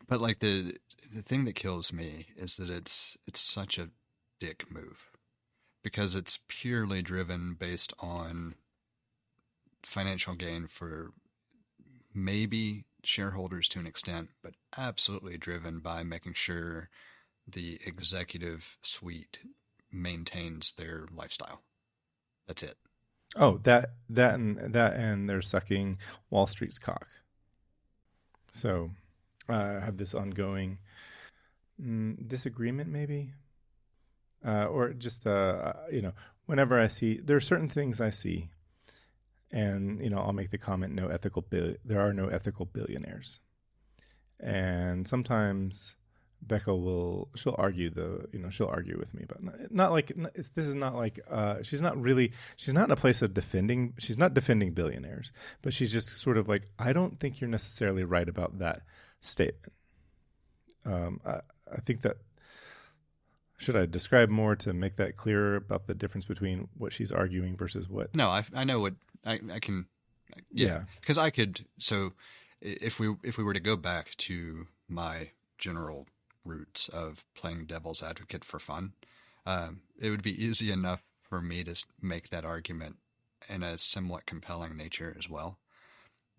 But like the thing that kills me is that it's such a dick move because it's purely driven based on financial gain for maybe shareholders to an extent, but absolutely driven by making sure the executive suite maintains their lifestyle. That's it. Oh, and they're sucking Wall Street's cock. So I have this ongoing disagreement, maybe, or just whenever I see there are certain things I see, and I'll make the comment, there are no ethical billionaires, and sometimes Becca she'll argue with me, but this is not like she's not in a place of she's not defending billionaires, but she's just sort of like, I don't think you're necessarily right about that statement. I think that, should I describe more to make that clearer about the difference between what she's arguing versus what? No, I know what I can. Yeah, because I could. So if we were to go back to my general roots of playing devil's advocate for fun, it would be easy enough for me to make that argument in a somewhat compelling nature as well.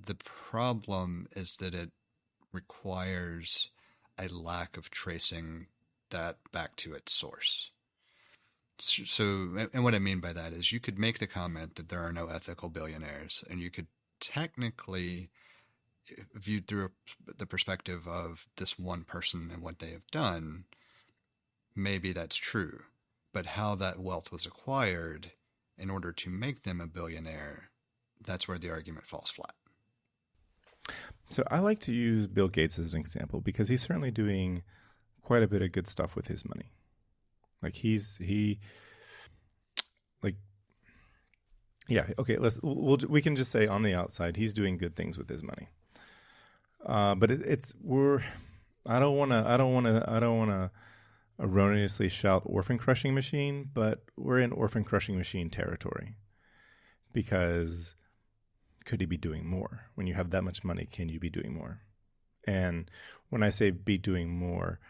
The problem is that it requires a lack of tracing that back to its source. So, and what I mean by that is you could make the comment that there are no ethical billionaires, and you could technically, viewed through the perspective of this one person and what they have done, maybe that's true. But how that wealth was acquired in order to make them a billionaire, that's where the argument falls flat. So I like to use Bill Gates as an example because he's certainly doing quite a bit of good stuff with his money. Like we can just say on the outside he's doing good things with his money. But I don't want to erroneously shout orphan crushing machine, but we're in orphan crushing machine territory, because could he be doing more? When you have that much money, can you be doing more? And when I say be doing more,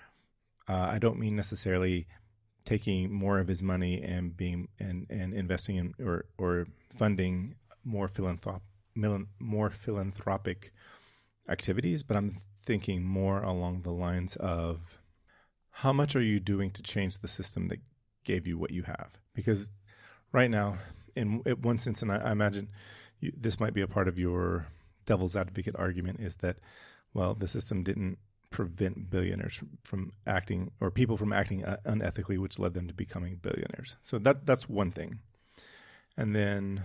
I don't mean necessarily taking more of his money and investing in or funding more philanthropic activities, but I'm thinking more along the lines of, how much are you doing to change the system that gave you what you have? Because right now, in one sense, and I imagine this might be a part of your devil's advocate argument, is that, well, the system didn't prevent billionaires from acting, or people from acting unethically, which led them to becoming billionaires. So that's one thing. And then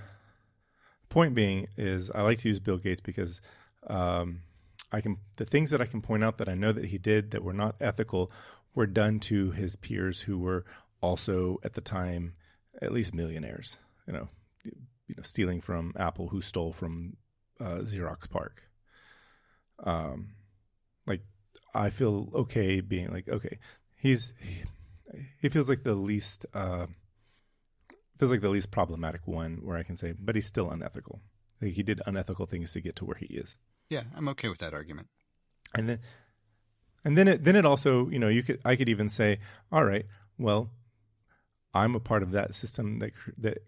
point being is, I like to use Bill Gates because the things that I can point out that I know that he did that were not ethical were done to his peers who were also at the time at least millionaires. Stealing from Apple, who stole from Xerox PARC. I feel okay being like, okay, he feels like the least problematic one, where I can say, but he's still unethical. Like, he did unethical things to get to where he is. Yeah, I'm okay with that argument. And then it also, I could even say, all right, well, I'm a part of that system that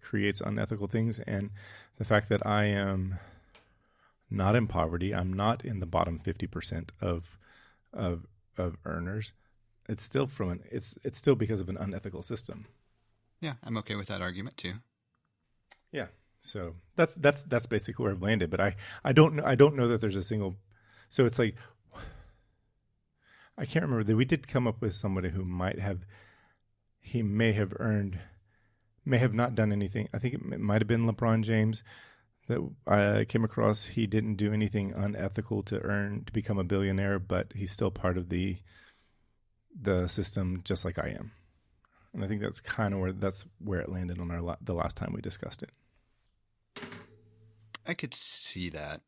creates unethical things, and the fact that I am not in poverty, I'm not in the bottom 50% of earners. It's still it's still because of an unethical system. Yeah, I'm okay with that argument too. Yeah, so that's basically where I've landed. But I don't know that there's a single. So it's like, I can't remember that we did come up with somebody who may have not done anything. I think it might have been LeBron James that I came across. He didn't do anything unethical to become a billionaire, but he's still part of the system, just like I am. And I think that's kind of where it landed on the last time we discussed it. I could see that.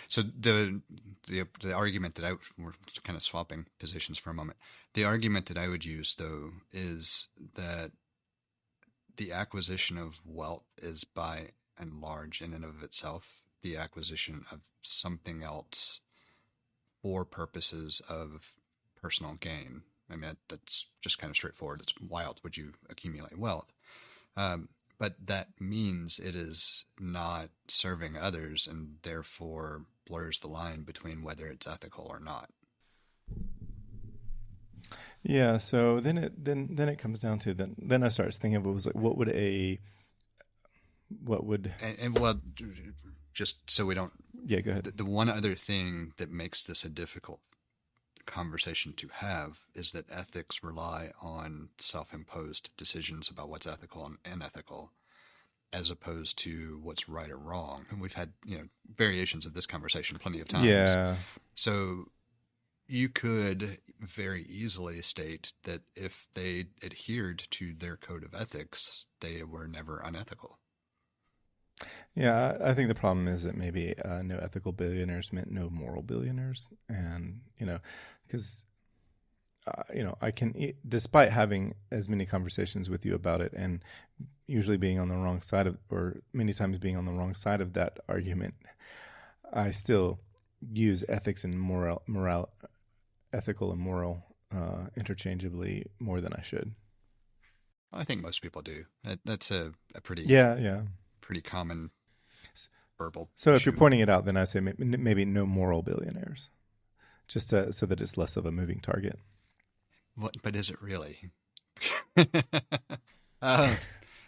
So the argument that we're kind of swapping positions for a moment. The argument that I would use, though, is that the acquisition of wealth is, by and large, in and of itself, the acquisition of something else for purposes of personal gain. I mean, that's just kind of straightforward. It's why else would you accumulate wealth? But that means it is not serving others and therefore blurs the line between whether it's ethical or not. Yeah, so then it comes down to then I start thinking of it was like what would and well, just so we don't, yeah, go ahead. The one other thing that makes this a difficult conversation to have is that ethics rely on self-imposed decisions about what's ethical and unethical, as opposed to what's right or wrong. And we've had, variations of this conversation plenty of times. Yeah. So you could very easily state that if they adhered to their code of ethics, they were never unethical. Yeah, I think the problem is that maybe no ethical billionaires meant no moral billionaires. And, because, I can, despite having as many conversations with you about it and usually being on the wrong side of, or many times being on the wrong side of that argument, I still use ethics and ethical and moral interchangeably more than I should. I think most people do. That's a pretty pretty common verbal. So issue. If you're pointing it out, then I say maybe no moral billionaires, just so that it's less of a moving target. But is it really?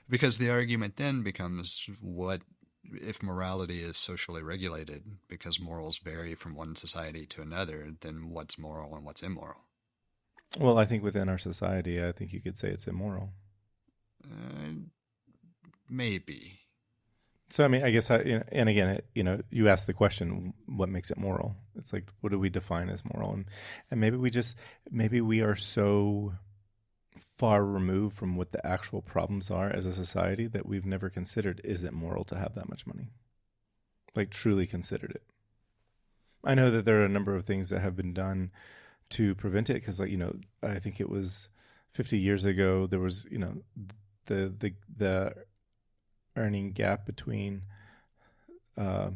Because the argument then becomes, what if morality is socially regulated? Because morals vary from one society to another, then what's moral and what's immoral? Well, I think within our society, I think you could say it's immoral. Maybe. So, I mean, I guess, and again, you ask the question, what makes it moral? It's like, what do we define as moral? And maybe we are so far removed from what the actual problems are as a society that we've never considered, is it moral to have that much money? Like, truly considered it. I know that there are a number of things that have been done to prevent it, because, I think it was 50 years ago, there was, the earning gap between the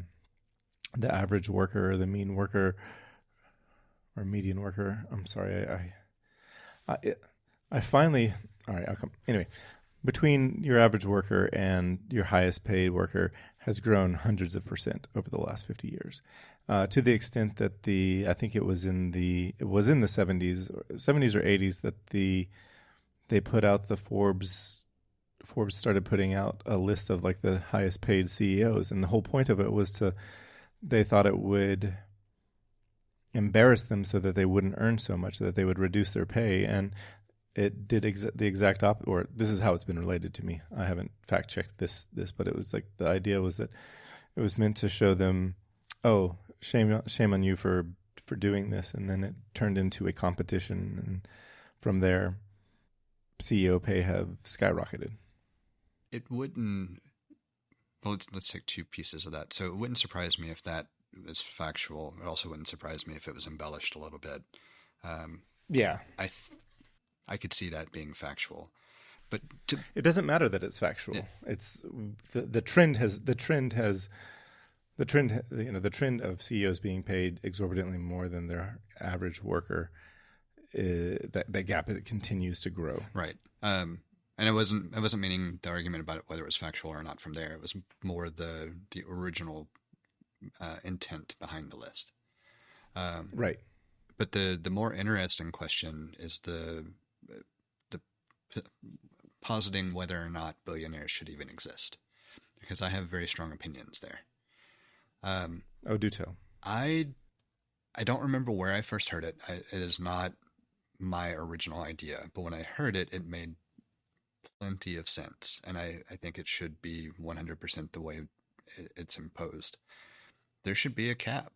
average worker or the mean worker or median worker. I'm sorry, I finally, all right, anyway, between your average worker and your highest paid worker has grown hundreds of % over the last 50 years, to the extent that I think it was in the 70s or 80s that they put out the Forbes started putting out a list of like the highest paid CEOs. And the whole point of it was they thought it would embarrass them so that they wouldn't earn so much, so that they would reduce their pay. And it did the exact opposite, or this is how it's been related to me. I haven't fact checked this, but it was like, the idea was that it was meant to show them, oh, shame on you for doing this. And then it turned into a competition. And from there, CEO pay have skyrocketed. It wouldn't. Well, let's take two pieces of that. So it wouldn't surprise me if that is factual. It also wouldn't surprise me if it was embellished a little bit. Yeah, I could see that being factual, but it doesn't matter that it's factual. Yeah. It's the trend of CEOs being paid exorbitantly more than their average worker. That gap continues to grow. Right. And I wasn't meaning the argument about whether it was factual or not from there. It was more the original intent behind the list. Right. But the more interesting question is the positing whether or not billionaires should even exist, because I have very strong opinions there. Do tell. I don't remember where I first heard it. It is not my original idea, but when I heard it, it made plenty of sense, and I think it should be 100% the way it's imposed. There should be a cap.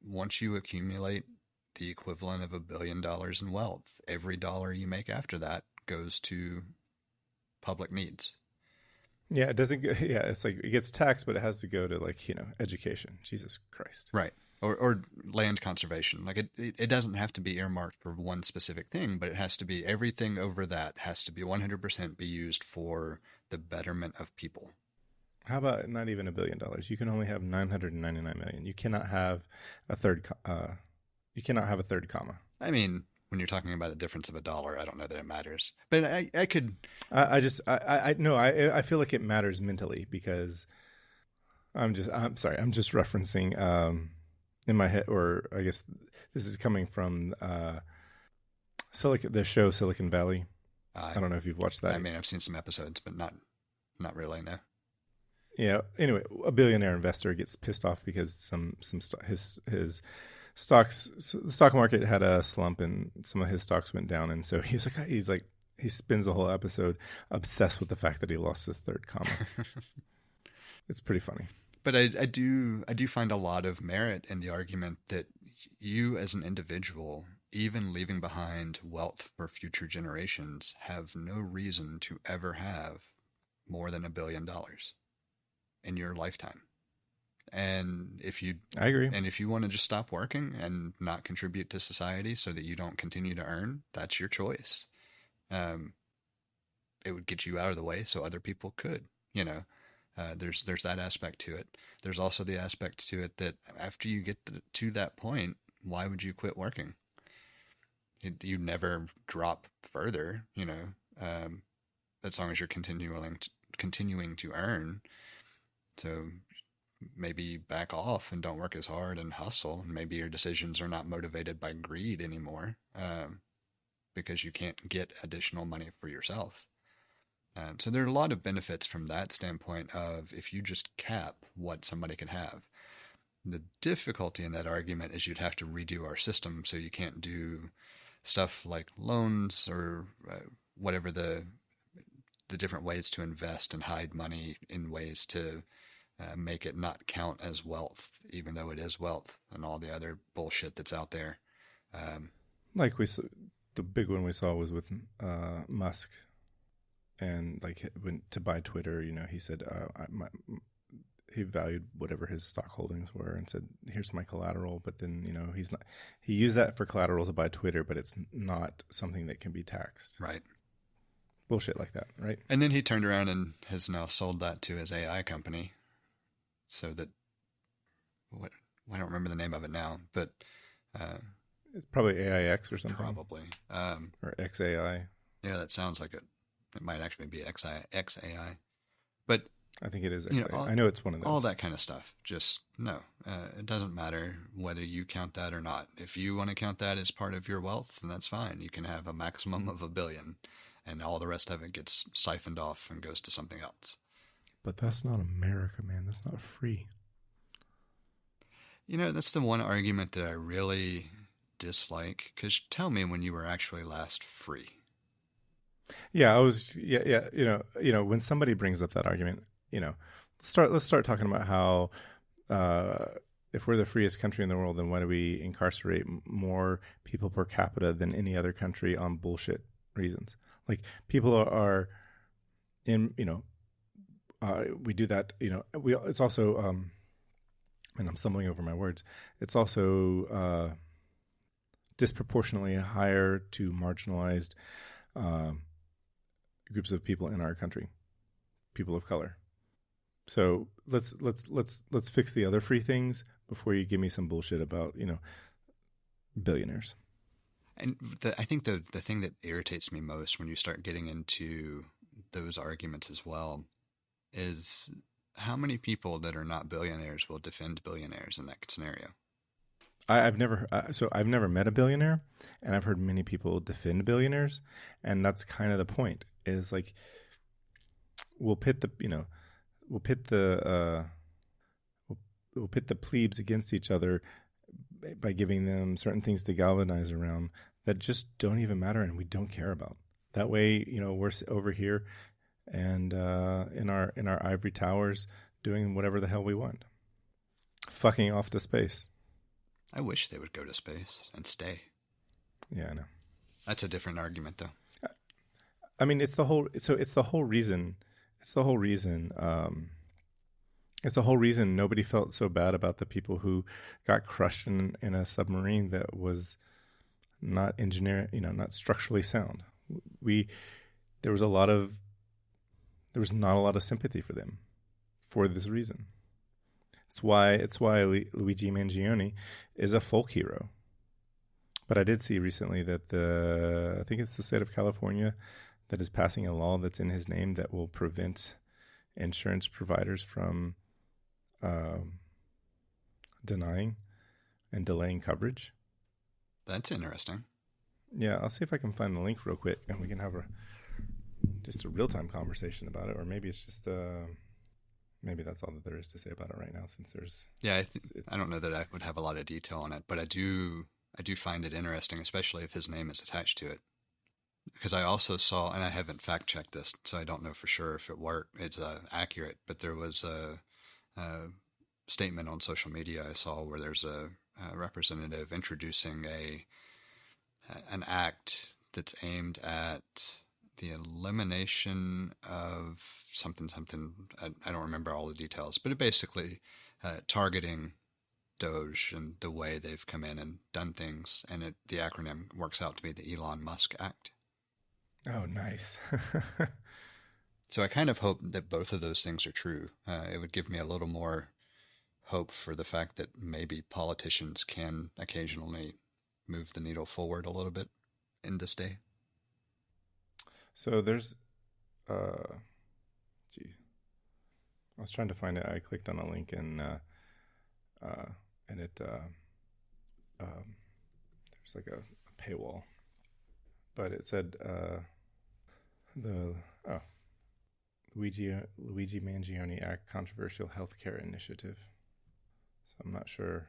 Once you accumulate the equivalent of $1 billion in wealth, every dollar you make after that goes to public needs. Yeah, it doesn't. Yeah, it's like it gets taxed, but it has to go to education. Jesus Christ. Right. Or land conservation. Like it doesn't have to be earmarked for one specific thing, but it has to be, everything over that has to be 100% be used for the betterment of people. How about not even $1 billion? You can only have 999 million. You cannot have a third You cannot have a third comma. I mean, when you're talking about a difference of $1, I don't know that it matters. But I could. I feel like it matters mentally because I'm sorry. I'm just referencing in my head, or I guess this is coming from the show Silicon Valley. I don't know if you've watched that. I mean, I've seen some episodes, but not really. No. Yeah. Anyway, a billionaire investor gets pissed off because his stocks, the stock market had a slump and some of his stocks went down, and so he spends the whole episode obsessed with the fact that he lost the third comma. It's pretty funny. But I do find a lot of merit in the argument that you as an individual, even leaving behind wealth for future generations, have no reason to ever have more than $1 billion in your lifetime. And I agree. And if you want to just stop working and not contribute to society so that you don't continue to earn, that's your choice. It would get you out of the way so other people could, there's that aspect to it. There's also the aspect to it that after you get to that point, why would you quit working? You never drop further, as long as you're continuing to earn. So maybe back off and don't work as hard and hustle. Maybe your decisions are not motivated by greed anymore, because you can't get additional money for yourself. So there are a lot of benefits from that standpoint of if you just cap what somebody can have. The difficulty in that argument is you'd have to redo our system, so you can't do stuff like loans or whatever the different ways to invest and hide money in ways to make it not count as wealth, even though it is wealth, and all the other bullshit that's out there. The big one we saw was with Musk. And when to buy Twitter, he said he valued whatever his stock holdings were and said, "Here's my collateral." But then he used that for collateral to buy Twitter, but it's not something that can be taxed. Right. Bullshit like that, right? And then he turned around and has now sold that to his AI company, so that I don't remember the name of it now, but it's probably AIX or something. Probably or XAI. Yeah, that sounds like it. It might actually be XAI, but I think it is XAI. I know it's one of those. All that kind of stuff. Just no. It doesn't matter whether you count that or not. If you want to count that as part of your wealth, then that's fine. You can have a maximum of $1 billion, and all the rest of it gets siphoned off and goes to something else. But that's not America, man. That's not free. That's the one argument that I really dislike. Because tell me when you were actually last free. Yeah, when somebody brings up that argument, let's start talking about how if we're the freest country in the world, then why do we incarcerate more people per capita than any other country on bullshit reasons? Like people are in, we do that, it's also, and I'm stumbling over my words. It's also disproportionately higher to marginalized groups of people in our country, people of color. So let's fix the other free things before you give me some bullshit about billionaires. And I think the thing that irritates me most when you start getting into those arguments as well is how many people that are not billionaires will defend billionaires in that scenario. I've never met a billionaire, and I've heard many people defend billionaires, and that's kind of the point. Is like we'll pit the plebes against each other by giving them certain things to galvanize around that just don't even matter and we don't care about. That way, we're over here and in our ivory towers doing whatever the hell we want, fucking off to space. I wish they would go to space and stay. Yeah, I know. That's a different argument, though. I mean, it's the whole reason nobody felt so bad about the people who got crushed in a submarine that was not not structurally sound. There was not a lot of sympathy for them for this reason. It's why Luigi Mangione is a folk hero. But I did see recently that I think it's the state of California that is passing a law that's in his name that will prevent insurance providers from denying and delaying coverage. That's interesting. Yeah, I'll see if I can find the link real quick, and we can have just a real-time conversation about it, or maybe it's just maybe that's all that there is to say about it right now, since there's I don't know that I would have a lot of detail on it, but I do find it interesting, especially if his name is attached to it. Because I also saw, and I haven't fact checked this, so I don't know for sure if it's accurate, but there was a statement on social media I saw where there's a representative introducing an act that's aimed at the elimination of something. I don't remember all the details, but it basically targeting Doge and the way they've come in and done things, and the acronym works out to be the Elon Musk Act. Oh, nice. So I kind of hope that both of those things are true. It would give me a little more hope for the fact that maybe politicians can occasionally move the needle forward a little bit in this day. So there's, I was trying to find it. I clicked on a link and it, there's like a paywall, but it said, Luigi Mangione Act Controversial Healthcare Initiative. So I'm not sure.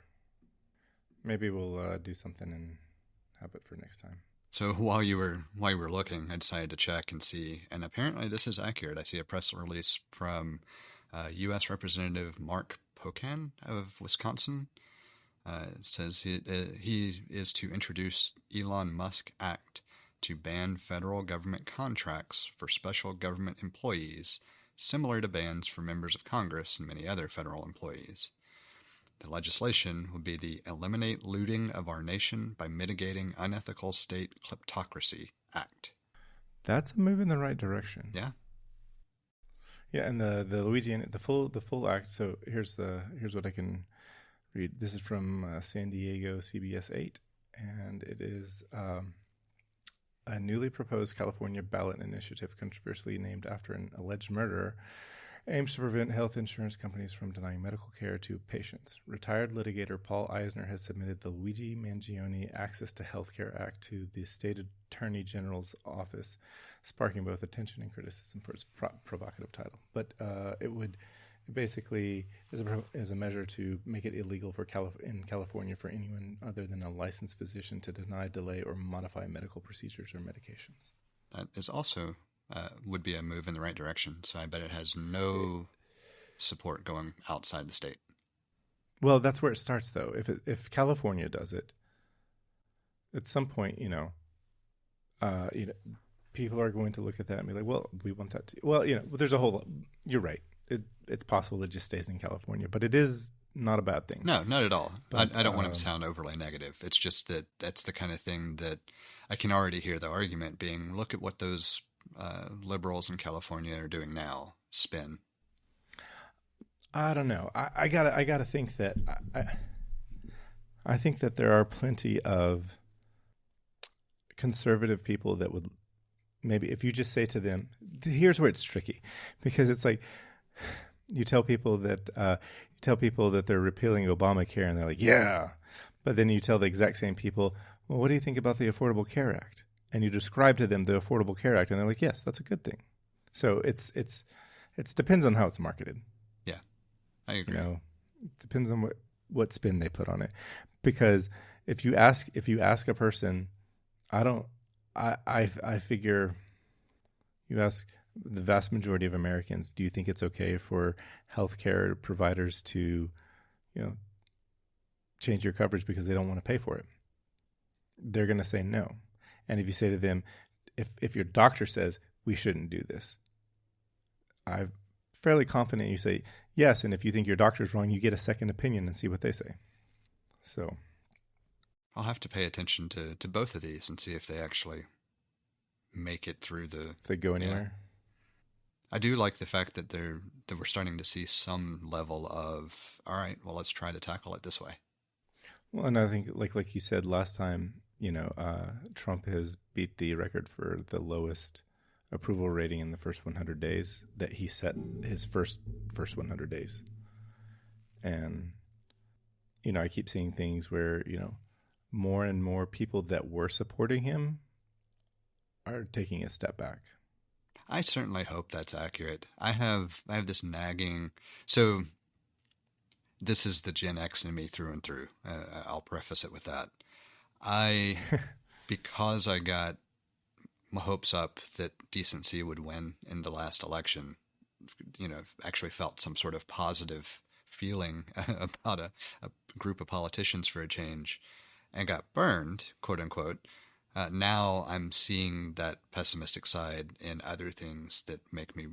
Maybe we'll do something and have it for next time. So while you were looking, I decided to check and see, and apparently this is accurate. I see a press release from U.S. Representative Mark Pocan of Wisconsin. It says he is to introduce Elon Musk Act to ban federal government contracts for special government employees, similar to bans for members of Congress and many other federal employees. The legislation would be the Eliminate Looting of Our Nation by Mitigating Unethical State Kleptocracy Act. That's a move in the right direction. Yeah. Yeah, and the Louisiana the full act. So here's what I can read. This is from San Diego CBS 8, and it is a newly proposed California ballot initiative, controversially named after an alleged murderer, aims to prevent health insurance companies from denying medical care to patients. Retired litigator Paul Eisner has submitted the Luigi Mangione Access to Healthcare Act to the State Attorney General's office, sparking both attention and criticism for its provocative title. But it would basically is a measure to make it illegal in California for anyone other than a licensed physician to deny, delay, or modify medical procedures or medications. That is also would be a move in the right direction. So I bet it has no support going outside the state. Well, that's where it starts, though. If California does it, at some point, people are going to look at that and be like, "Well, we want that too." Well, there's a whole. You're right. It's possible it just stays in California, but it is not a bad thing. No, not at all. But, I don't want to sound overly negative. It's just that's the kind of thing that I can already hear the argument being, look at what those liberals in California are doing now. Spin. I don't know. I gotta think that I think that there are plenty of conservative people that would maybe, if you just say to them, here's where it's tricky, because it's like you tell people that they're repealing Obamacare and they're like, yeah, but then you tell the exact same people, well, what do you think about the Affordable Care Act? And you describe to them the Affordable Care Act, and they're like, yes, that's a good thing. So it depends on how it's marketed. Yeah, I agree. It depends on what spin they put on it. Because if you ask a person, I figure you ask the vast majority of Americans, do you think it's okay for healthcare providers to, change your coverage because they don't want to pay for it? They're going to say no. And if you say to them, if your doctor says we shouldn't do this, I'm fairly confident you say yes. And if you think your doctor's wrong, you get a second opinion and see what they say. So I'll have to pay attention to both of these and see if they actually make it through if they go anywhere. Yeah. I do like the fact that we're starting to see some level of, all right, well, let's try to tackle it this way. Well, and I think like you said last time, Trump has beat the record for the lowest approval rating in the first 100 days that he set his first 100 days. And, I keep seeing things where, more and more people that were supporting him are taking a step back. I certainly hope that's accurate. I have this nagging. So this is the Gen X in me through and through. I'll preface it with that. Because I got my hopes up that decency would win in the last election, actually felt some sort of positive feeling about a group of politicians for a change, and got burned, quote unquote. Now I'm seeing that pessimistic side in other things that make me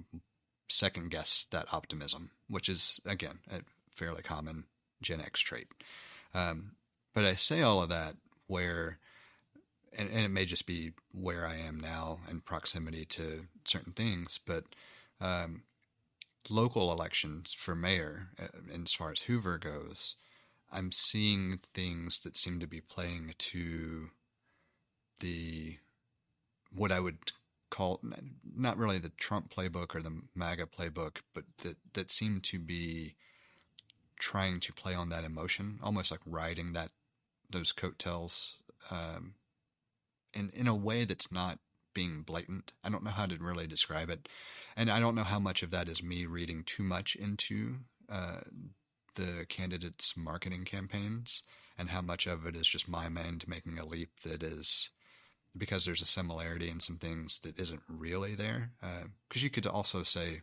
second guess that optimism, which is, again, a fairly common Gen X trait. But I say all of that where, and it may just be where I am now in proximity to certain things, but local elections for mayor, as far as Hoover goes, I'm seeing things that seem to be playing to what I would call not really the Trump playbook or the MAGA playbook, but that seem to be trying to play on that emotion, almost like riding those coattails, in a way that's not being blatant. I don't know how to really describe it, and I don't know how much of that is me reading too much into the candidates' marketing campaigns, and how much of it is just my mind making a leap that is because there's a similarity in some things that isn't really there. Because you could also say,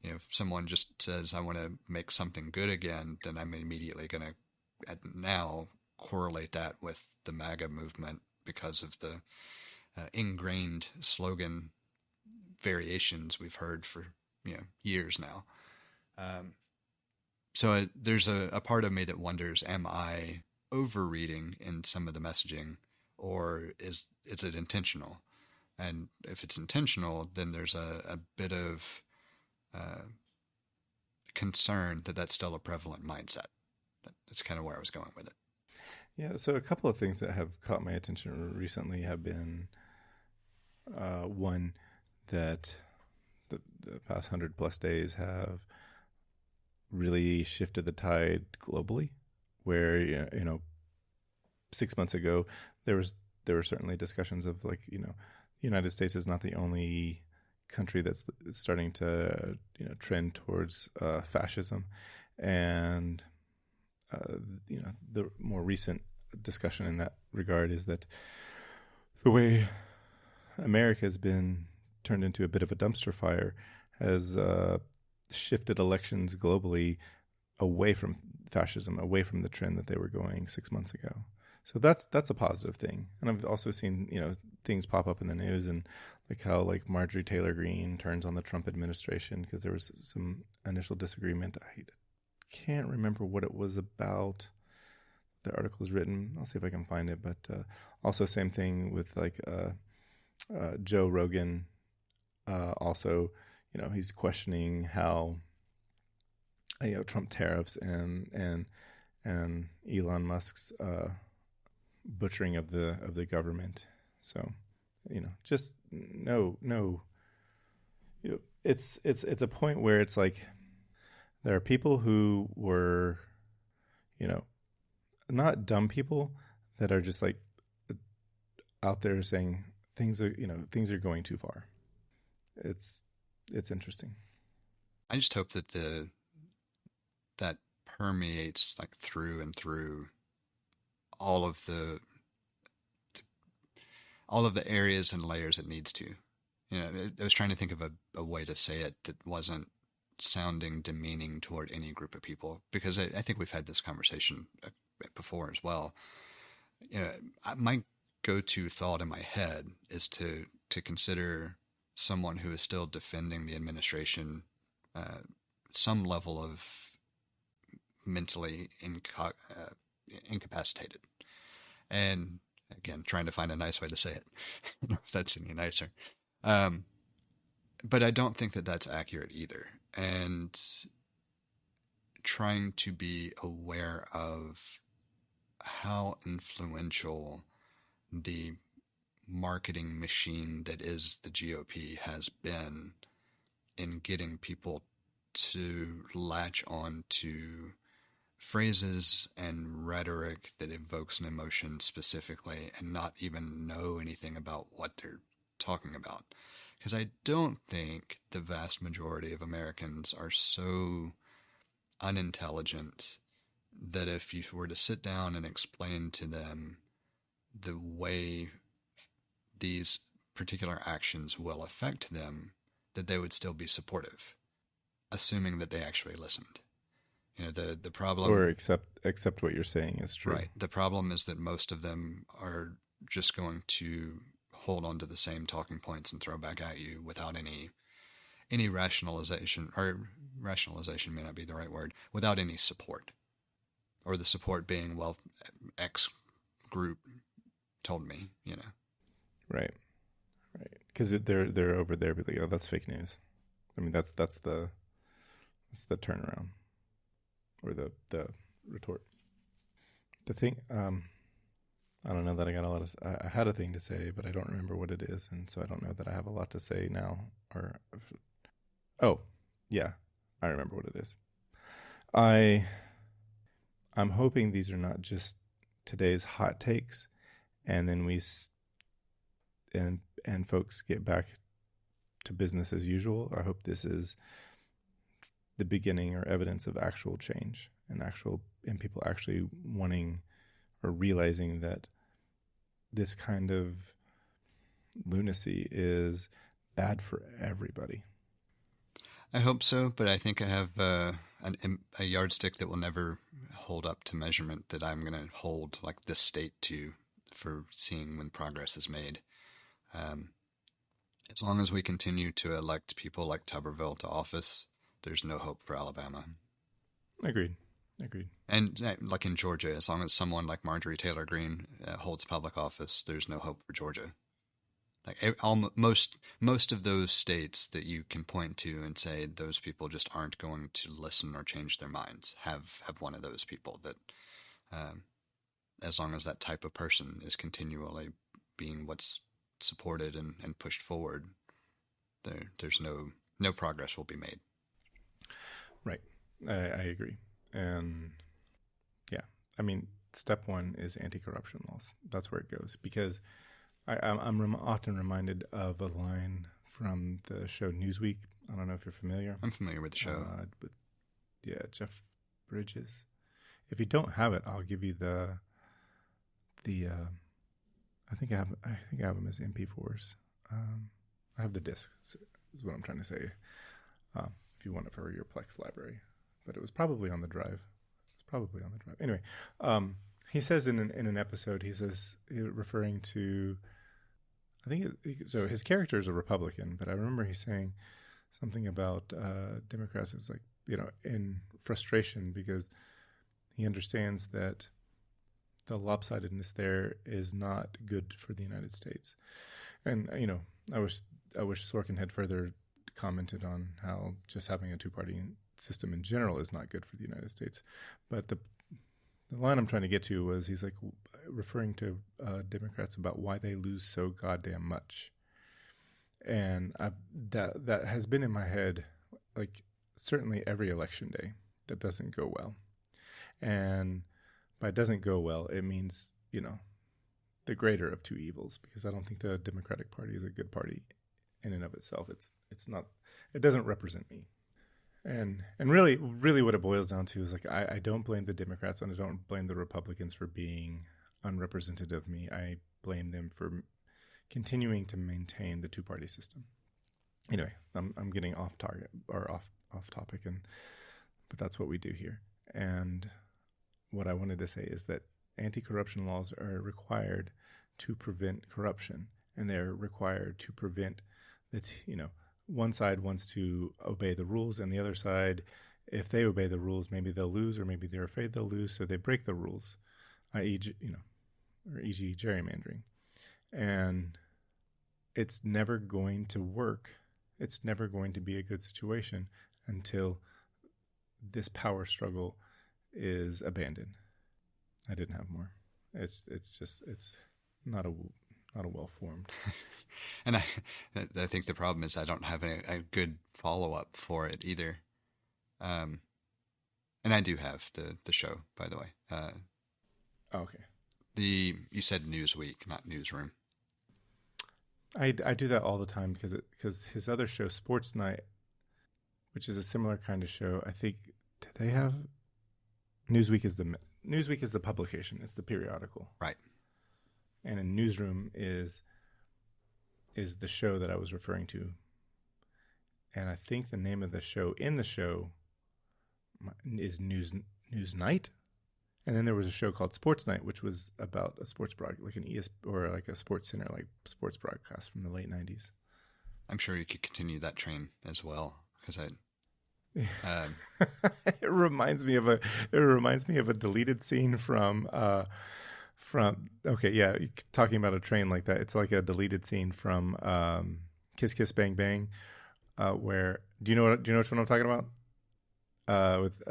if someone just says, I want to make something good again, then I'm immediately going to now correlate that with the MAGA movement because of the ingrained slogan variations we've heard for years now. So there's a part of me that wonders, am I overreading in some of the messaging, or is it intentional? And if it's intentional, then there's a bit of concern that that's still a prevalent mindset. That's kind of where I was going with it. Yeah, so a couple of things that have caught my attention recently have been one, that the past 100+ days have really shifted the tide globally, where 6 months ago there were certainly discussions of the United States is not the only country that's starting to trend towards fascism, and the more recent discussion in that regard is that the way America has been turned into a bit of a dumpster fire has shifted elections globally away from fascism, away from the trend that they were going 6 months ago. So that's a positive thing. And I've also seen things pop up in the news, and how Marjorie Taylor Greene turns on the Trump administration because there was some initial disagreement. I can't remember what it was about. The article is written. I'll see if I can find it. But also same thing with Joe Rogan. Also, he's questioning how Trump tariffs and Elon Musk's butchering of the government. So just no. It's a point where it's there are people who were not dumb people that are just out there saying things are going too far. It's interesting. I just hope that that permeates through and through all of the areas and layers it needs to. I was trying to think of a way to say it that wasn't sounding demeaning toward any group of people, because I think we've had this conversation before as well. My go-to thought in my head is to consider someone who is still defending the administration some level of mentally incapacitated. And again, trying to find a nice way to say it. I don't know if that's any nicer. But I don't think that that's accurate either. And trying to be aware of how influential the marketing machine that is the GOP has been in getting people to latch on to phrases and rhetoric that evokes an emotion specifically and not even know anything about what they're talking about. Because I don't think the vast majority of Americans are so unintelligent that if you were to sit down and explain to them the way these particular actions will affect them, that they would still be supportive, assuming that they actually listened. You know, the problem... Or accept what you're saying is true. Right. The problem is that most of them are just going to hold on to the same talking points and throw back at you without any rationalization, or rationalization may not be the right word, without any support. Or the support being, well, X group told me, you know. Right. Because they're over there, but like, oh, that's fake news. I mean, that's the turnaround, or the retort. The thing, I don't know that I got a lot of. I had a thing to say, but I don't remember what it is, and so I don't know that I have a lot to say now. Oh, yeah, I remember what it is. I'm hoping these are not just today's hot takes, and then and folks get back to business as usual. I hope this is the beginning or evidence of actual change and people actually wanting or realizing that this kind of lunacy is bad for everybody. I hope so, but I think I have a yardstick that will never hold up to measurement that I'm going to hold like this state to for seeing when progress is made. As long as we continue to elect people like Tuberville to office, there's no hope for Alabama. Agreed. And like in Georgia, as long as someone like Marjorie Taylor Greene holds public office, there's no hope for Georgia. Like most of those states that you can point to and say those people just aren't going to listen or change their minds have one of those people that, as long as that type of person is continually being what's supported and pushed forward, there's no progress will be made. Right. I agree. And yeah, I mean, step one is anti-corruption laws. That's where it goes, because I'm often reminded of a line from the show Newsweek. I don't know if you're familiar. I'm familiar with the show. Jeff Bridges. If you don't have it, I'll give you the I think I have them as MP4s. I have the disc, is what I'm trying to say. If you want it for your Plex library, but it was probably on the drive. Anyway, he says in an episode, referring to, I think so his character is a Republican, but I remember he's saying something about Democrats is like, in frustration because he understands that the lopsidedness there is not good for the United States. And, I wish Sorkin had further commented on how just having a two-party system in general is not good for the United States. But the line I'm trying to get to was he's like referring to Democrats about why they lose so goddamn much. And that has been in my head, like certainly every election day that doesn't go well. And by it doesn't go well, it means, the greater of two evils, because I don't think the Democratic Party is a good party in and of itself. It's not, it doesn't represent me. And really what it boils down to is like, I don't blame the Democrats and I don't blame the Republicans for being unrepresentative of me. I blame them for continuing to maintain the two-party system. Anyway, I'm getting off target or off topic, but that's what we do here. And what I wanted to say is that anti-corruption laws are required to prevent corruption, and they're required to prevent that, one side wants to obey the rules, and the other side, if they obey the rules, maybe they'll lose, or maybe they're afraid they'll lose, so they break the rules, i.e., or e.g. gerrymandering. And it's never going to work. It's never going to be a good situation until this power struggle is abandoned. I didn't have more. It's not a well formed. And I think the problem is I don't have a good follow up for it either. And I do have the show, by the way. Okay. You said Newsweek, not Newsroom. I do that all the time because his other show, Sports Night, which is a similar kind of show. I think they have Newsweek is the publication. It's the periodical, right? And a Newsroom is the show that I was referring to. And I think the name of the show in the show is News Night. And then there was a show called Sports Night, which was about a sports broadcast, like an or like a sports center, like sports broadcast from the late 90s. I'm sure you could continue that train as well, because it reminds me of a deleted scene from okay, yeah, talking about a train like that. It's like a deleted scene from Kiss Kiss Bang Bang, where do you know which one I'm talking about? With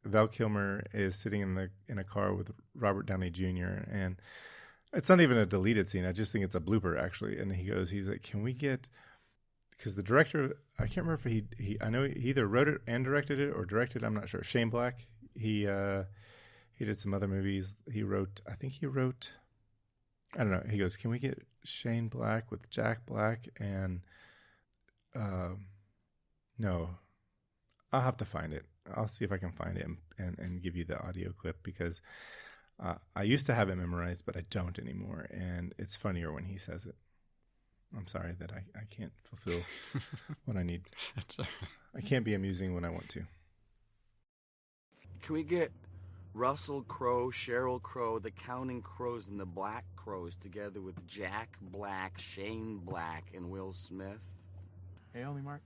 Val Kilmer is sitting in a car with Robert Downey Jr. and it's not even a deleted scene. I just think it's a blooper actually. And he's like, can we get, because the director, I can't remember if I know he either wrote it and directed it or directed, I'm not sure. Shane Black. He did some other movies. I don't know. He goes, can we get Shane Black with Jack Black and no, I'll have to find it. I'll see if I can find it and give you the audio clip because I used to have it memorized, but I don't anymore. And it's funnier when he says it. I'm sorry that I can't fulfill what I need. I can't be amusing when I want to. Can we get Russell Crowe, Sheryl Crow, the Counting Crows, and the Black Crows together with Jack Black, Shane Black, and Will Smith? Hey, only Mark.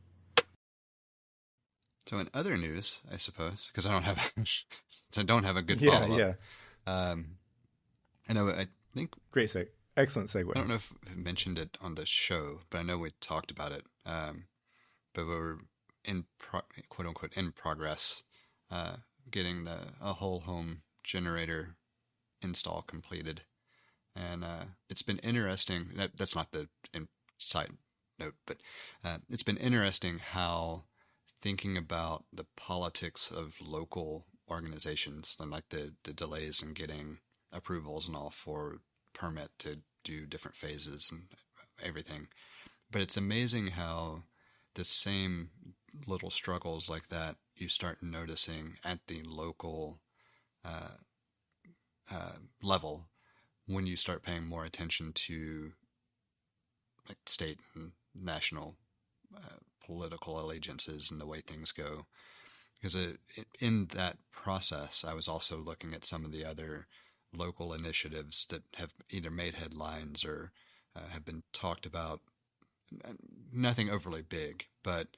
So in other news, I suppose, because I don't have a good follow-up. Yeah. I think Excellent segue. I don't know if I mentioned it on the show, but I know we talked about it. But we're quote unquote in progress, getting a whole home generator install completed, and it's been interesting. That's not the side note, but it's been interesting how thinking about the politics of local organizations and like the delays in getting approvals and all for permit to do different phases and everything. But it's amazing how the same little struggles like that you start noticing at the local level when you start paying more attention to like state and national political allegiances and the way things go. Because in that process, I was also looking at some of the other local initiatives that have either made headlines or have been talked about. Nothing overly big, but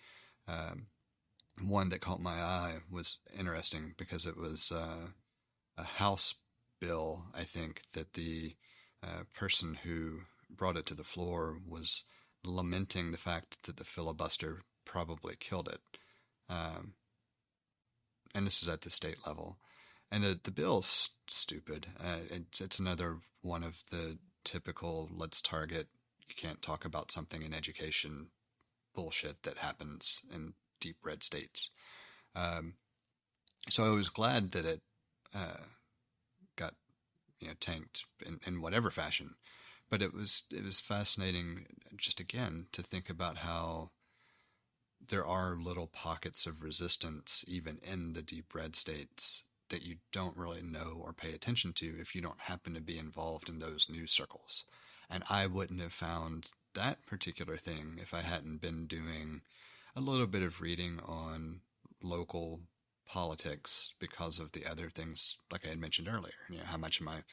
one that caught my eye was interesting because it was a House bill, I think, that the person who brought it to the floor was lamenting the fact that the filibuster probably killed it. And this is at the state level. And the bill's stupid. It's another one of the typical let's target, you can't talk about something in education bullshit that happens in deep red states. So I was glad that it got tanked in whatever fashion. But it was fascinating just again to think about how there are little pockets of resistance even in the deep red states that you don't really know or pay attention to if you don't happen to be involved in those news circles. And I wouldn't have found that particular thing if I hadn't been doing a little bit of reading on local politics because of the other things like I had mentioned earlier. How much am I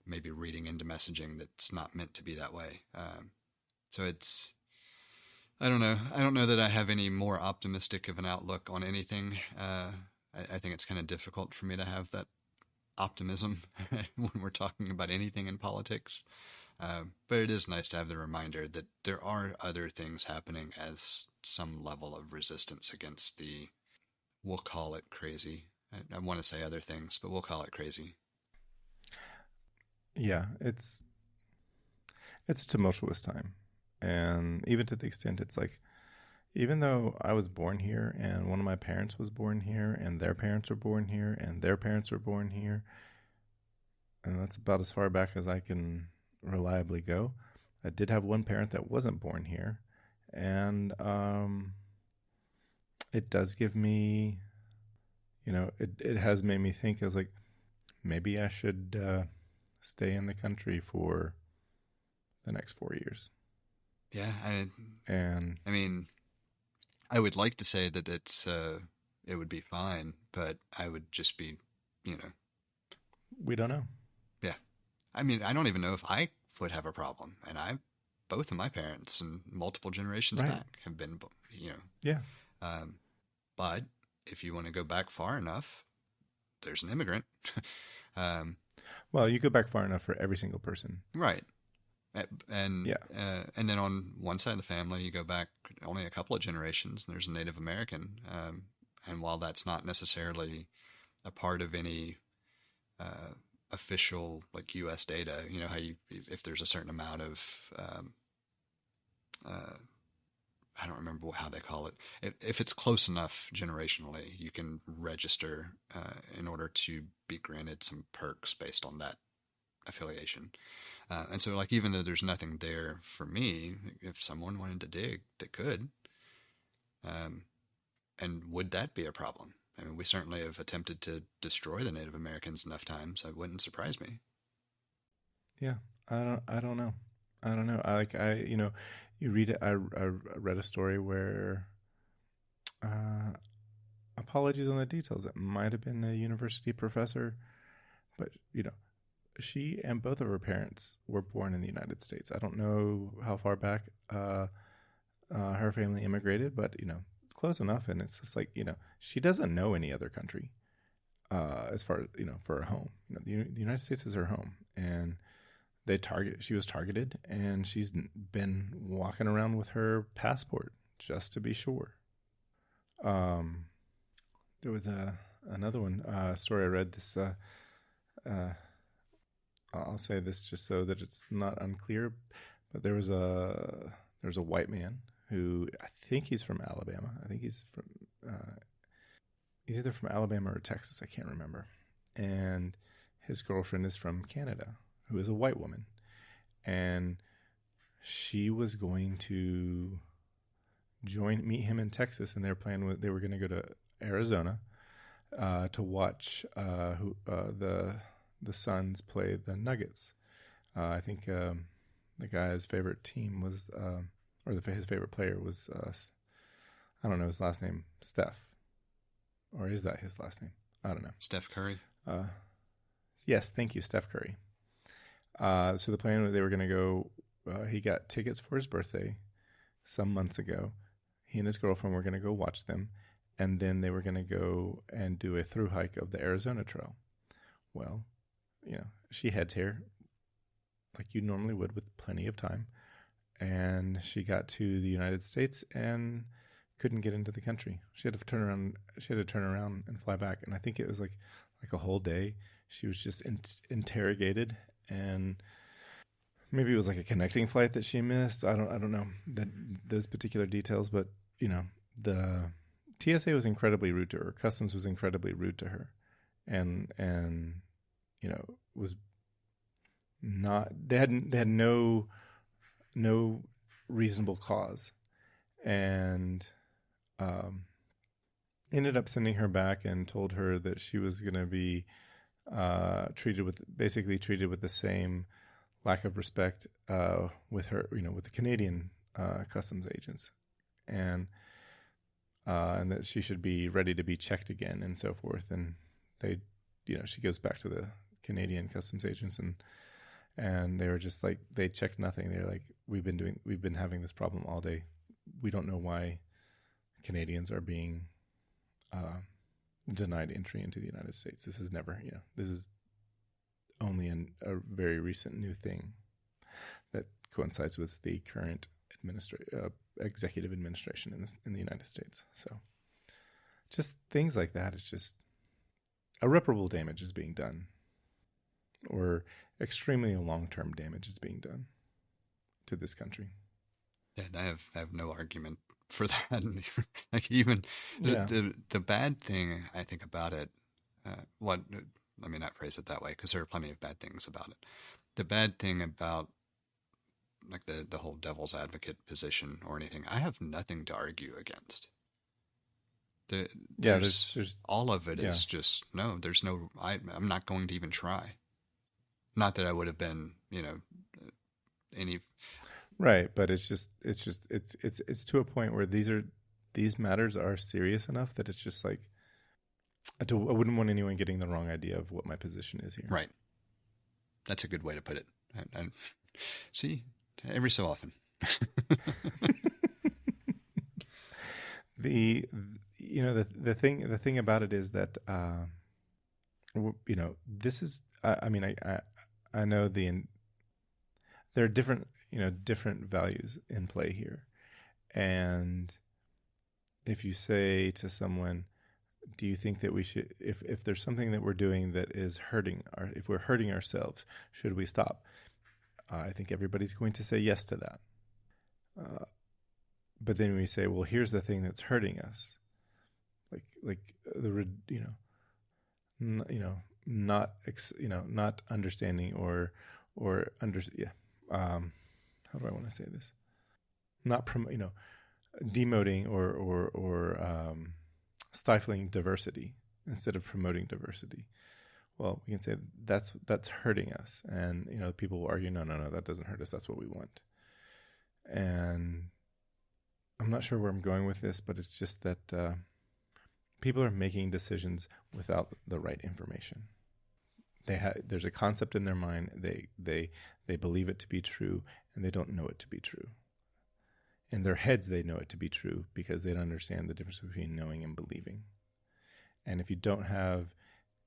maybe reading into messaging that's not meant to be that way. So I don't know. I don't know that I have any more optimistic of an outlook on anything. I think it's kind of difficult for me to have that optimism when we're talking about anything in politics. But it is nice to have the reminder that there are other things happening as some level of resistance against we'll call it crazy. I want to say other things, but we'll call it crazy. Yeah, it's a tumultuous time. And even to the extent it's like, even though I was born here and one of my parents was born here and their parents were born here and their parents were born here, and that's about as far back as I can reliably go. I did have one parent that wasn't born here, and it does give me, it has made me think. I was like, maybe I should stay in the country for the next 4 years. Yeah, And I mean, I would like to say that it would be fine, but I would just be, we don't know. yeah. I mean, I don't even know if I would have a problem, and both of my parents and multiple generations Right. back have been, Yeah. But if you want to go back far enough, there's an immigrant. Well, you go back far enough for every single person. Right. And Yeah. and then on one side of the family, you go back only a couple of generations, and there's a Native American. And while that's not necessarily a part of any official like U.S. data, how if there's a certain amount of I don't remember how they call it. If it's close enough generationally, you can register in order to be granted some perks based on that affiliation. And so, like, even though there's nothing there for me, if someone wanted to dig, they could. And would that be a problem? I mean, we certainly have attempted to destroy the Native Americans enough times. It wouldn't surprise me. Yeah. I don't know. I don't know. You read it. I read a story where, apologies on the details. It might have been a university professor, but she and both of her parents were born in the United States. I don't know how far back her family immigrated, but close enough. And it's just like she doesn't know any other country as far as for her home. The United States is her home, and she was targeted, and she's been walking around with her passport just to be sure. There was another one story I read this. I'll say this just so that it's not unclear, but there was a white man who, I think he's from Alabama. I think he's either from Alabama or Texas. I can't remember. And his girlfriend is from Canada, who is a white woman. And she was going to meet him in Texas, and they were going to go to Arizona to watch the Suns play the Nuggets. I think the guy's favorite team was, his favorite player was, I don't know his last name, Steph. Or is that his last name? I don't know. Steph Curry? Yes, thank you, Steph Curry. So the plan was they were going to go, he got tickets for his birthday some months ago. He and his girlfriend were going to go watch them, and then they were going to go and do a thru hike of the Arizona Trail. Well, she heads here like you normally would with plenty of time, and she got to the United States and couldn't get into the country. She had to turn around and fly back, and I think it was like a whole day. She was just interrogated, and maybe it was like a connecting flight that she missed. I don't know those particular details, but the TSA was incredibly rude to her. Customs was incredibly rude to her, and was not. They had no reasonable cause, and ended up sending her back and told her that she was going to be treated with the same lack of respect with the Canadian customs agents, and that she should be ready to be checked again and so forth. And they, she goes back to the Canadian customs agents, and they were just like, they checked nothing. They're like, we've been having this problem all day. We don't know why Canadians are being denied entry into the United States. This is never, this is only a very recent new thing that coincides with the current executive administration in the United States. So just things like that. It's just irreparable damage is being done. or extremely long-term damage is being done to this country. Yeah, I have no argument for that. Like even the bad thing I think about it, let me not phrase it that way because there are plenty of bad things about it. The bad thing about like the whole devil's advocate position or anything, I have nothing to argue against. There's all of it is just no. There's no. I'm not going to even try. Not that I would have been, any. Right, but it's to a point where these matters are serious enough that it's just like I wouldn't want anyone getting the wrong idea of what my position is here. Right. That's a good way to put it. I see, every so often. The thing about it is that this is I know there are different values in play here, and if you say to someone, do you think that we should, if there's something that we're doing that is if we're hurting ourselves, should we stop? I think everybody's going to say yes to that. But then we say, well, here's the thing that's hurting us, not understanding or how do I want to say this? Not demoting or stifling diversity instead of promoting diversity. Well, we can say that's hurting us, and people will argue, no, that doesn't hurt us. That's what we want. And I'm not sure where I'm going with this, but it's just that people are making decisions without the right information. There's a concept in their mind. They believe it to be true, and they don't know it to be true. In their heads, they know it to be true because they don't understand the difference between knowing and believing. And if you don't have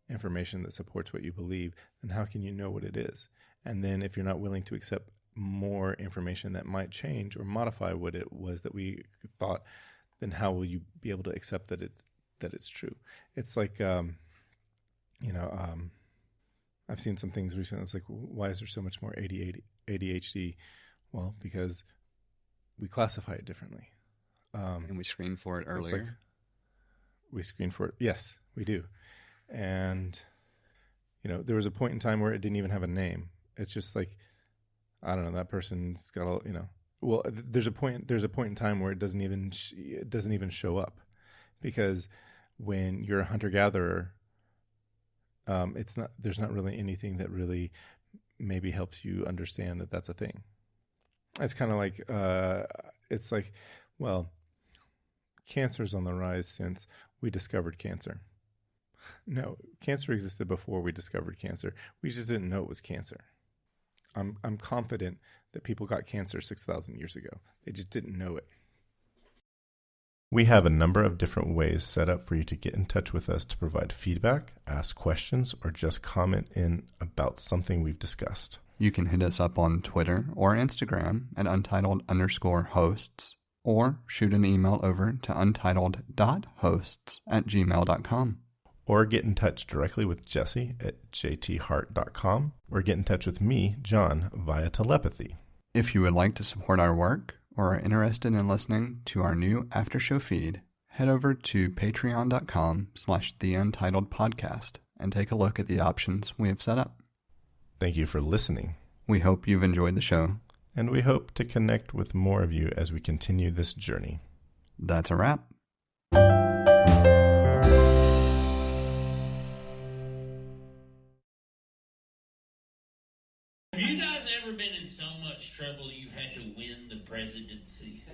information that supports what you believe, then how can you know what it is? And then if you're not willing to accept more information that might change or modify what it was that we thought, then how will you be able to accept that it's true? It's like, I've seen some things recently. It's like, why is there so much more ADHD? Well, because we classify it differently. And we screen for it earlier. We screen for it. Yes, we do. And, there was a point in time where it didn't even have a name. It's just like, I don't know, that person's got well, there's a point in time where it doesn't even show up, because when you're a hunter-gatherer, there's not really anything that really maybe helps you understand that that's a thing. It's kind of like, it's like, well, cancer's on the rise since we discovered cancer. No, cancer existed before we discovered cancer. We just didn't know it was cancer. I'm confident that people got cancer 6,000 years ago. They just didn't know it. We have a number of different ways set up for you to get in touch with us to provide feedback, ask questions, or just comment in about something we've discussed. You can hit us up on Twitter or Instagram at untitled_hosts, or shoot an email over to untitled.hosts@gmail.com. Or get in touch directly with Jesse at jthart.com, or get in touch with me, John, via telepathy. If you would like to support our work or are interested in listening to our new after-show feed, head over to patreon.com/theUntitledPodcast and take a look at the options we have set up. Thank you for listening. We hope you've enjoyed the show. And we hope to connect with more of you as we continue this journey. That's a wrap. Have you guys ever been in so much trouble you had to win the presidency?